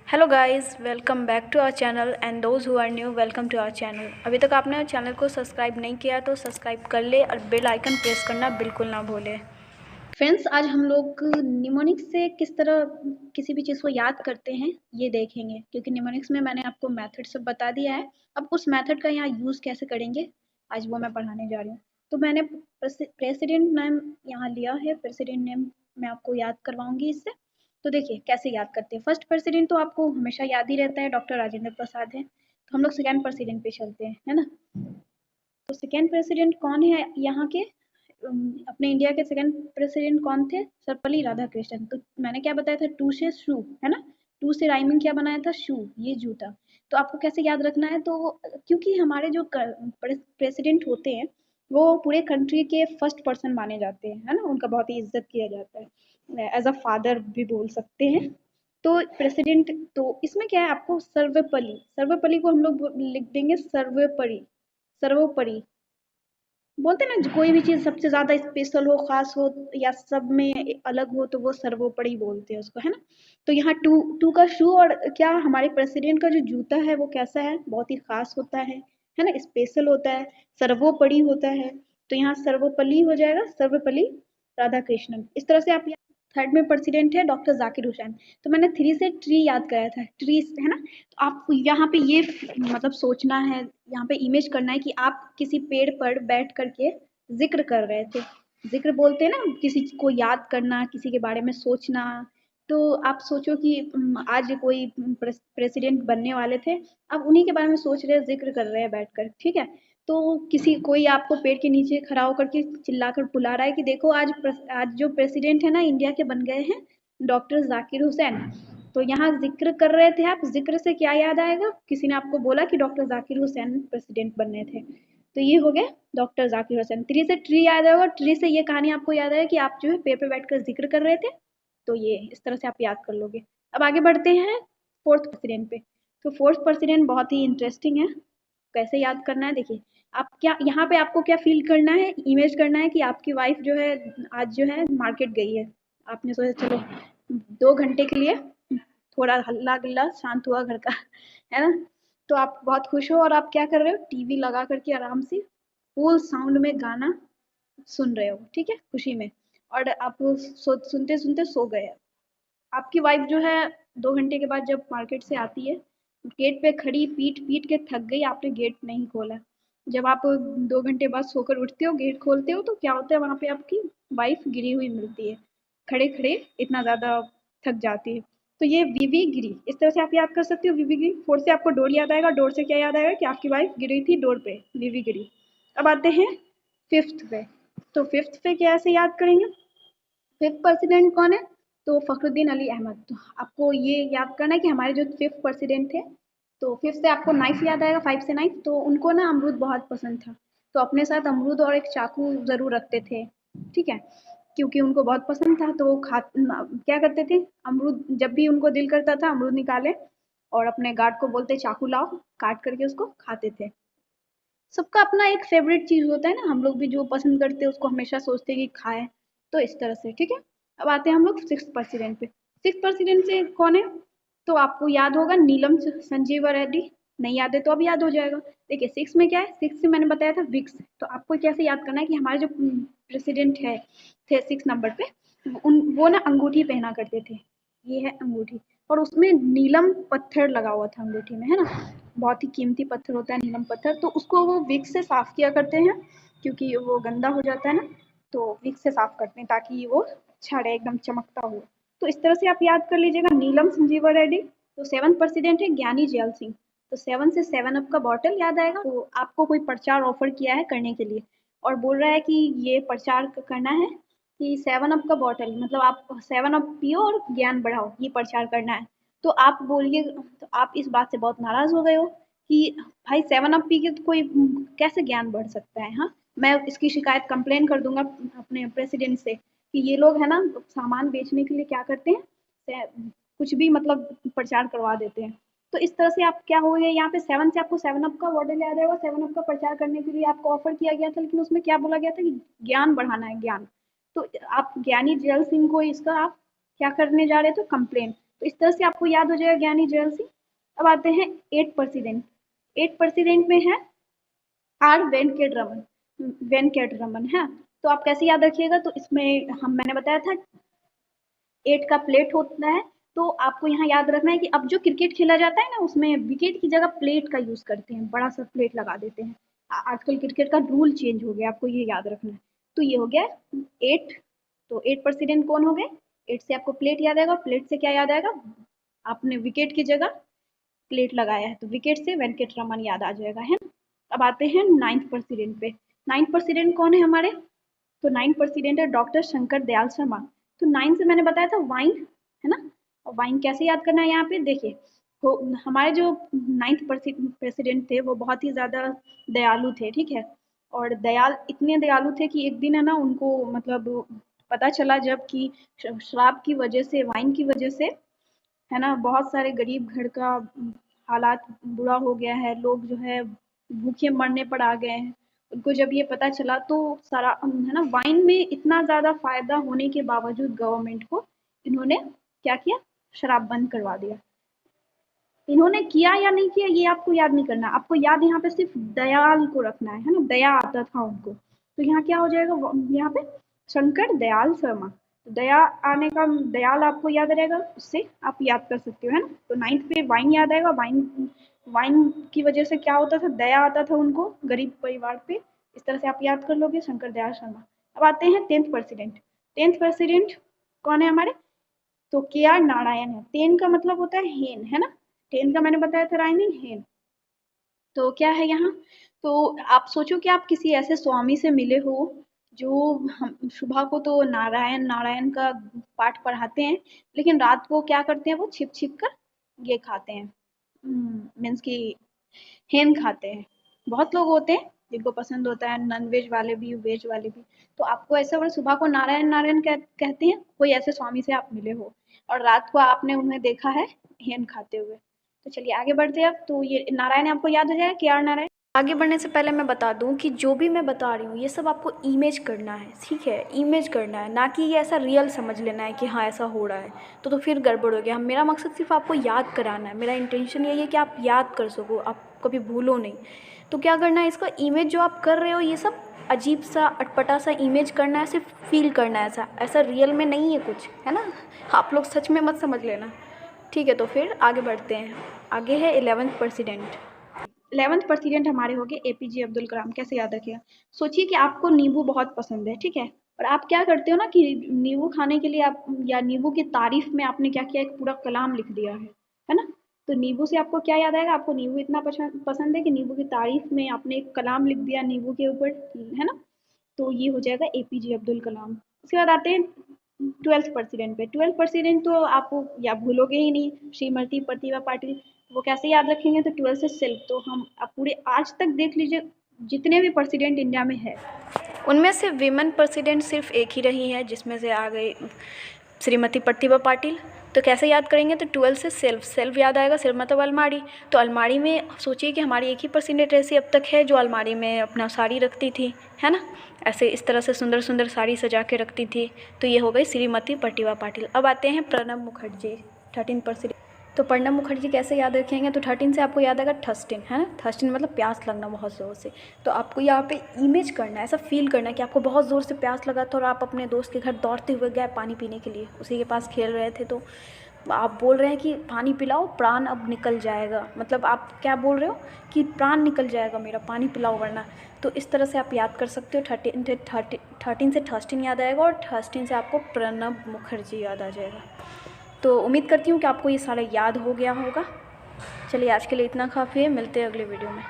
Hello guys, welcome back to our channel and those who are new welcome to our channel. अभी तक आपने channel को subscribe नहीं किया तो सब्सक्राइब कर ले और बेल आइकन प्रेस करना बिल्कुल ना भूले। फ्रेंड्स, आज हम लोग निमोनिक्स से किस तरह किसी भी चीज़ को याद करते हैं ये देखेंगे, क्योंकि निमोनिक्स में मैंने आपको मेथड सब बता दिया है। अब उस मेथड का यहाँ यूज़ कैसे करेंगे आज वो मैं पढ़ाने जा रही हूँ। तो मैंने प्रेसिडेंट नेम यहाँ लिया है, प्रेसिडेंट नेम मैं आपको याद करवाऊंगी इससे। तो देखिए कैसे याद करते हैं। फर्स्ट प्रेसिडेंट तो आपको हमेशा याद ही रहता है, डॉक्टर राजेंद्र प्रसाद है। तो हम लोग सेकेंड प्रेसिडेंट पे चलते हैं, है ना। तो सेकेंड प्रेसिडेंट कौन है यहाँ के? अपने इंडिया के सेकेंड प्रेसिडेंट कौन थे? सर्वपल्ली राधाकृष्णन। तो मैंने क्या बताया था, टू से शू, है ना। टू से राइमिंग क्या बनाया था? शू, ये जूता। तो आपको कैसे याद रखना है? तो क्योंकि हमारे जो प्रेसिडेंट होते हैं वो पूरे कंट्री के फर्स्ट पर्सन माने जाते हैं, है ना। उनका बहुत ही इज्जत किया जाता है, एज अ फादर भी बोल सकते हैं। तो प्रेसिडेंट, तो इसमें क्या है, आपको सर्वपल्ली, सर्वपल्ली को हम लोग लिख देंगे सर्वोपरि। सर्वोपरि बोलते हैं ना, कोई भी चीज़ सबसे ज़्यादा स्पेशल हो, खास हो या सब में अलग हो तो वो सर्वोपरि बोलते हैं उसको, है ना। तो यहाँ टू टू का शू, और क्या हमारे प्रेसिडेंट का जो जूता है वो कैसा है? बहुत ही खास होता है ना, स्पेशल होता है, सर्वोपरि होता है। तो यहाँ सर्वपल्ली हो जाएगा, सर्वपल्ली राधाकृष्णन। इस तरह से आप थर्ड में प्रेसिडेंट है डॉक्टर जाकिर हुसैन। तो मैंने थ्री से ट्री याद कराया था, ट्री, है ना। तो आप यहाँ पे ये मतलब सोचना है, यहाँ पे इमेज करना है कि आप किसी पेड़ पर बैठ करके जिक्र कर रहे थे। जिक्र बोलते हैं ना, किसी को याद करना, किसी के बारे में सोचना। तो आप सोचो कि आज कोई प्रेसिडेंट बनने वाले थे, आप उन्हीं के बारे में सोच रहे हैं, जिक्र कर रहे हैं बैठकर, ठीक है। तो किसी कोई आपको पेड़ के नीचे खड़ा होकर के चिल्लाकर बुला रहा है कि देखो आज जो प्रेसिडेंट है ना इंडिया के बन गए हैं डॉक्टर जाकिर हुसैन। तो यहाँ जिक्र कर रहे थे आप, जिक्र से क्या याद आएगा? किसी ने आपको बोला कि डॉक्टर जाकिर हुसैन प्रेसिडेंट बनने थे, तो ये हो गया डॉक्टर जाकिर हुसैन। ट्री से ट्री याद आएगा, ट्री से ये कहानी आपको याद आएगा कि आप जो है पेड़ पे बैठकर जिक्र कर रहे थे। तो ये इस तरह से आप याद कर लोगे। अब आगे बढ़ते हैं फोर्थ प्रेसिडेंट पे। तो फोर्थ प्रेसिडेंट बहुत ही इंटरेस्टिंग है। कैसे याद करना है देखिए, आप क्या यहाँ पे आपको क्या फील करना है, इमेज करना है कि आपकी वाइफ जो है आज जो है मार्केट गई है। आपने सोचा चलो 2 घंटे के लिए थोड़ा हल्ला गुल्ला शांत हुआ घर का, है ना। तो आप बहुत खुश हो और आप क्या कर रहे हो, टीवी लगा करके आराम से फुल साउंड में गाना सुन रहे हो, ठीक है, खुशी में। और आप सुनते सुनते सो गए। आपकी वाइफ जो है 2 घंटे के बाद जब मार्केट से आती है, गेट पे खड़ी पीट पीट के थक गई, आपने गेट नहीं खोला। जब आप 2 घंटे बाद सोकर उठते हो, गेट खोलते हो, तो क्या होता है, वहाँ पे आपकी वाइफ गिरी हुई मिलती है, खड़े खड़े इतना ज़्यादा थक जाती है। तो ये वीवी गिरी, इस तरह से आप याद कर सकते हो, वीवी गिरी। फोर से आपको डोर याद आएगा, डोर से क्या याद आएगा कि आपकी वाइफ गिरी थी डोर पे, वीवी गिरी। अब आते हैं फिफ्थ पे। तो फिफ्थ पे कैसे याद करेंगे? फिफ्थ प्रेसिडेंट कौन है? तो फखरुद्दीन अली अहमद। तो आपको ये याद करना है कि हमारे जो फिफ्थ प्रेसिडेंट थे, तो फिफ्थ से आपको नाइफ याद आएगा, 5 से नाइफ। तो उनको ना अमरूद बहुत पसंद था, तो अपने साथ अमरूद और एक चाकू ज़रूर रखते थे, ठीक है, क्योंकि उनको बहुत पसंद था। तो वो क्या करते थे, अमरूद जब भी उनको दिल करता था अमरूद निकाले और अपने गार्ड को बोलते चाकू लाओ, काट करके उसको खाते थे। सबका अपना एक फेवरेट चीज़ होता है ना, हम लोग भी जो पसंद करते हैं उसको हमेशा सोचते हैं कि खाएं। तो इस तरह से, ठीक है। अब आते हैं हम लोग सिक्स प्रेसिडेंट पे। सिक्स प्रेसिडेंट से कौन है? तो आपको याद होगा नीलम संजीवा रेड्डी। नहीं याद है तो अब याद हो जाएगा। देखिए सिक्स में क्या है, सिक्स से मैंने बताया था विक्स। तो आपको कैसे याद करना है कि हमारे जो प्रेसिडेंट है थे 6 नंबर पे, वो ना अंगूठी पहना करते थे। ये है अंगूठी, और उसमें नीलम पत्थर लगा हुआ था अंगूठी में, है ना। बहुत ही कीमती पत्थर होता है नीलम पत्थर। तो उसको वो विक्स से साफ किया करते हैं, क्योंकि वो गंदा हो जाता है ना। तो विक्स से साफ करते हैं ताकि वो अच्छा रहे, एकदम चमकता हो। तो इस तरह से आप याद कर लीजिएगा, नीलम संजीवा रेड्डी। तो सेवन प्रेसिडेंट है ज्ञानी जैल सिंह। तो सेवन से सेवन अप का बॉटल याद आएगा। तो आपको कोई प्रचार ऑफर किया है करने के लिए, और बोल रहा है कि ये प्रचार करना है कि सेवन अप का बॉटल, मतलब आप सेवन अप पियो और ज्ञान बढ़ाओ, ये प्रचार करना है। तो आप बोलिए, तो आप इस बात से बहुत नाराज हो गए हो कि भाई सेवन अप पी के तो कोई कैसे ज्ञान बढ़ सकता है। हाँ, मैं इसकी शिकायत कंप्लेन कर दूंगा अपने प्रेसिडेंट से कि ये लोग है ना सामान बेचने के लिए क्या करते हैं, कुछ भी मतलब प्रचार करवा देते हैं। तो इस तरह से आप क्या हो गए, यहाँ पे सेवन से आपको सेवन अप का बॉटल याद आएगा। सेवन अप का प्रचार करने के लिए आपको ऑफर किया गया था, लेकिन उसमें क्या बोला गया था कि ज्ञान बढ़ाना है, ज्ञान। तो आप ज्ञानी जैल सिंह को इसका आप क्या करने जा रहे थे, कंप्लेन। तो इस तरह से आपको याद हो जाएगा ज्ञानी जैल सिंह। अब आते हैं 8 प्रेसिडेंट। 8 प्रेसिडेंट में है आर वेंकट रमन है। तो आप कैसे याद रखिएगा, तो इसमें मैंने बताया था 8 का प्लेट होता है। तो आपको यहाँ याद रखना है कि अब जो क्रिकेट खेला जाता है ना, उसमें विकेट की जगह प्लेट का यूज करते हैं, बड़ा सा प्लेट लगा देते हैं। आजकल क्रिकेट का रूल चेंज हो गया, आपको ये याद रखना है। तो ये हो गया 8। तो 8 प्रेसिडेंट कौन हो गए? 8 से आपको प्लेट याद आएगा, प्लेट से क्या याद आएगा? आपने विकेट की जगह प्लेट लगाया है, तो विकेट से वेंकट रमन याद आ जाएगा, है ना। अब आते हैं 9th प्रेसिडेंट पे। 9th प्रेसिडेंट कौन है हमारे? तो 9th प्रेसिडेंट है डॉक्टर शंकर दयाल शर्मा। तो 9 से मैंने बताया था वाइन, है ना। और वाइन कैसे याद करना है यहाँ पे देखिए, तो हमारे जो 9th प्रेसिडेंट थे वो बहुत ही ज़्यादा दयालु थे, ठीक है। और इतने दयालु थे कि एक दिन है ना उनको मतलब पता चला जब कि शराब की वजह से, वाइन की वजह से, है ना, बहुत सारे गरीब घर का हालात बुरा हो गया है, लोग जो है भूखे मरने पर आ गए हैं। उनको जब ये पता चला तो सारा है ना, वाइन में इतना ज़्यादा फ़ायदा होने के बावजूद गवर्नमेंट को इन्होंने क्या किया? शराब बंद करवा दिया। इन्होंने किया या नहीं किया ये आपको याद नहीं करना, आपको याद यहाँ पे सिर्फ दयाल को रखना है ना, दया आता था उनको। तो यहाँ क्या हो जाएगा, यहाँ पे शंकर दयाल शर्मा। तो दया आने का दयाल आपको याद रहेगा, उससे आप याद कर सकते हो, है ना। तो 9th पे वाइन याद आएगा, वाइन वाइन की वजह से क्या होता था? दया आता था उनको गरीब परिवार पे। इस तरह से आप याद कर लोगे शंकर दयाल शर्मा। अब आते हैं 10th प्रेसिडेंट। 10th प्रेसिडेंट कौन है हमारे? तो के आर नारायण है। 10 का मतलब होता है हेन, है ना। 10 का मैंने बताया था राइमिंग हेन। तो क्या है यहाँ, तो आप सोचो कि आप किसी ऐसे स्वामी से मिले हो जो हम सुबह को तो नारायण नारायण का पाठ पढ़ाते हैं, लेकिन रात को क्या करते हैं, वो छिप छिप कर ये खाते हैं, मीन्स की हेन खाते हैं। बहुत लोग होते हैं जिनको पसंद होता है, नॉन वेज वाले भी, वेज वाले भी। तो आपको ऐसे अगर सुबह को नारायण नारायण कहते हैं, कोई ऐसे स्वामी से आप मिले हो और रात को आपने उन्हें देखा है हेन खाते हुए। तो चलिए आगे बढ़ते हैं अब। तो ये नारायण आपको याद हो जाएगा, के आर नारायण। आगे बढ़ने से पहले मैं बता दूं कि जो भी मैं बता रही हूँ ये सब आपको इमेज करना है, ठीक है। इमेज करना है, ना कि ये ऐसा रियल समझ लेना है कि हाँ ऐसा हो रहा है, तो फिर गड़बड़ हो गया। मेरा मकसद सिर्फ आपको याद कराना है, मेरा इंटेंशन यही है कि आप याद कर सको, आप कभी भूलो नहीं। तो क्या करना है, इसका इमेज जो आप कर रहे हो ये सब अजीब सा अटपटा सा इमेज करना है, सिर्फ फील करना है, ऐसा ऐसा रियल में नहीं है कुछ, है ना। आप लोग सच में मत समझ लेना, ठीक है। तो फिर आगे बढ़ते हैं। आगे है 11th प्रेसिडेंट। 11th प्रेसिडेंट हमारे हो गए एपीजे अब्दुल कलाम। कैसे याद रखिएगा, सोचिए कि आपको नींबू बहुत पसंद है, ठीक है। और आप क्या करते हो ना कि नींबू खाने के लिए आप, या नींबू की तारीफ में आपने क्या किया, एक पूरा कलाम लिख दिया है ना। तो नींबू से आपको क्या याद आएगा, आपको नींबू इतना पसंद है कि नींबू की तारीफ में आपने एक कलाम लिख दिया नींबू के ऊपर, है ना। तो ये हो जाएगा एपीजे अब्दुल कलाम। उसके बाद आते हैं 12th प्रेसिडेंट पे। 12th प्रेसिडेंट तो आप या भूलोगे ही नहीं, श्रीमती प्रतिभा पाटिल। वो कैसे याद रखेंगे, तो 12 से सेल्फ। तो हम आप पूरे आज तक देख लीजिए जितने भी प्रेसिडेंट इंडिया में है, उनमें से विमेन प्रेसिडेंट सिर्फ एक ही रही है, जिसमें से आ गई श्रीमती प्रतिभा पाटिल। तो कैसे याद करेंगे, तो 12 से सेल्फ याद आएगा, सेल्फ मतलब अलमारी। तो अलमारी में सोचिए कि हमारी एक ही प्रेसिडेंट ऐसी अब तक है जो अलमारी में अपना साड़ी रखती थी, है ना। ऐसे इस तरह से सुंदर सुंदर साड़ी सजा के रखती थी। तो ये हो गई श्रीमती प्रतिभा पाटिल। अब आते हैं प्रणब मुखर्जी, 13 प्रेसिडेंट। तो प्रणब मुखर्जी कैसे याद रखेंगे, तो 13 से आपको याद आएगा थर्स्टिन, है ना। थर्स्टिन मतलब प्यास लगना बहुत ज़ोर से। तो आपको यहाँ पे इमेज करना है, ऐसा फील करना है कि आपको बहुत ज़ोर से प्यास लगा था और आप अपने दोस्त के घर दौड़ते हुए गए पानी पीने के लिए, उसी के पास खेल रहे थे। तो आप बोल रहे हैं कि पानी पिलाओ, प्राण अब निकल जाएगा। मतलब आप क्या बोल रहे हो कि प्राण निकल जाएगा मेरा, पानी पिलाओ वरना। तो इस तरह से आप याद कर सकते हो। 13 से थर्स्टिन याद आएगा और थर्स्टिन से आपको प्रणब मुखर्जी याद आ जाएगा। तो उम्मीद करती हूँ कि आपको ये सारा याद हो गया होगा। चलिए आज के लिए इतना काफ़ी है, मिलते हैं अगले वीडियो में।